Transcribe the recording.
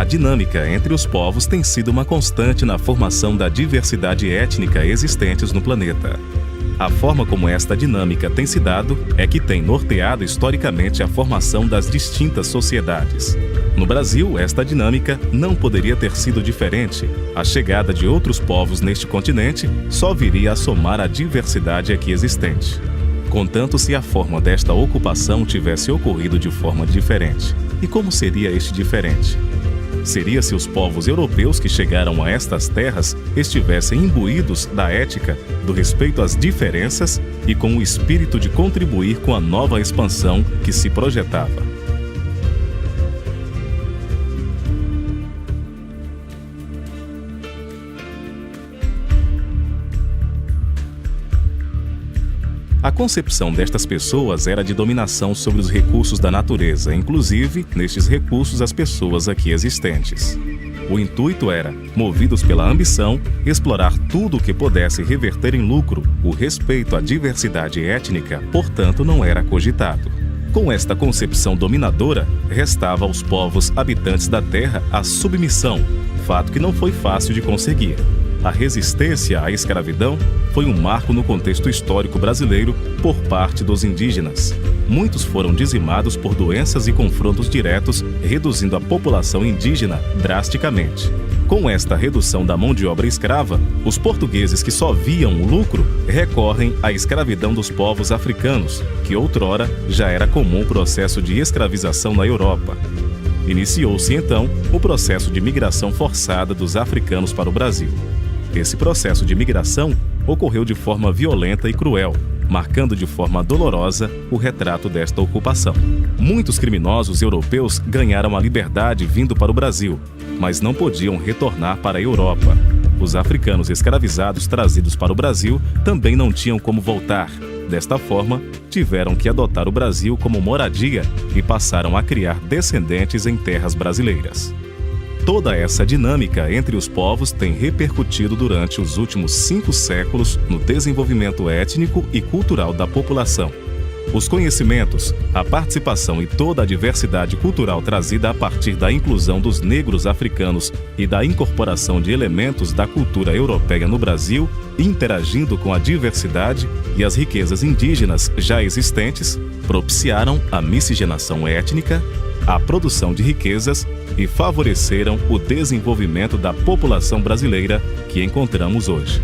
dinâmica entre os povos tem sido uma constante na formação da diversidade étnica existentes no planeta. A forma como esta dinâmica tem se dado é que tem norteado historicamente a formação das distintas sociedades. No Brasil, esta dinâmica não poderia ter sido diferente. A chegada de outros povos neste continente só viria a somar a diversidade aqui existente. Contanto se a forma desta ocupação tivesse ocorrido de forma diferente. E como seria este diferente? Seria se os povos europeus que chegaram a estas terras estivessem imbuídos da ética, do respeito às diferenças e com o espírito de contribuir com a nova expansão que se projetava. A concepção destas pessoas era de dominação sobre os recursos da natureza, inclusive, nestes recursos, as pessoas aqui existentes. O intuito era, movidos pela ambição, explorar tudo o que pudesse reverter em lucro. O respeito à diversidade étnica, portanto, não era cogitado. Com esta concepção dominadora, restava aos povos habitantes da terra a submissão, fato que não foi fácil de conseguir. A resistência à escravidão foi um marco no contexto histórico brasileiro por parte dos indígenas. Muitos foram dizimados por doenças e confrontos diretos, reduzindo a população indígena drasticamente. Com esta redução da mão de obra escrava, os portugueses que só viam o lucro recorrem à escravidão dos povos africanos, que outrora já era comum processo de escravização na Europa. Iniciou-se então o processo de migração forçada dos africanos para o Brasil. Esse processo de migração ocorreu de forma violenta e cruel, marcando de forma dolorosa o retrato desta ocupação. Muitos criminosos europeus ganharam a liberdade vindo para o Brasil, mas não podiam retornar para a Europa. Os africanos escravizados trazidos para o Brasil também não tinham como voltar. Desta forma, tiveram que adotar o Brasil como moradia e passaram a criar descendentes em terras brasileiras. Toda essa dinâmica entre os povos tem repercutido durante os últimos 5 séculos no desenvolvimento étnico e cultural da população. Os conhecimentos, a participação e toda a diversidade cultural trazida a partir da inclusão dos negros africanos e da incorporação de elementos da cultura europeia no Brasil, interagindo com a diversidade e as riquezas indígenas já existentes, propiciaram a miscigenação étnica, a produção de riquezas e favoreceram o desenvolvimento da população brasileira que encontramos hoje.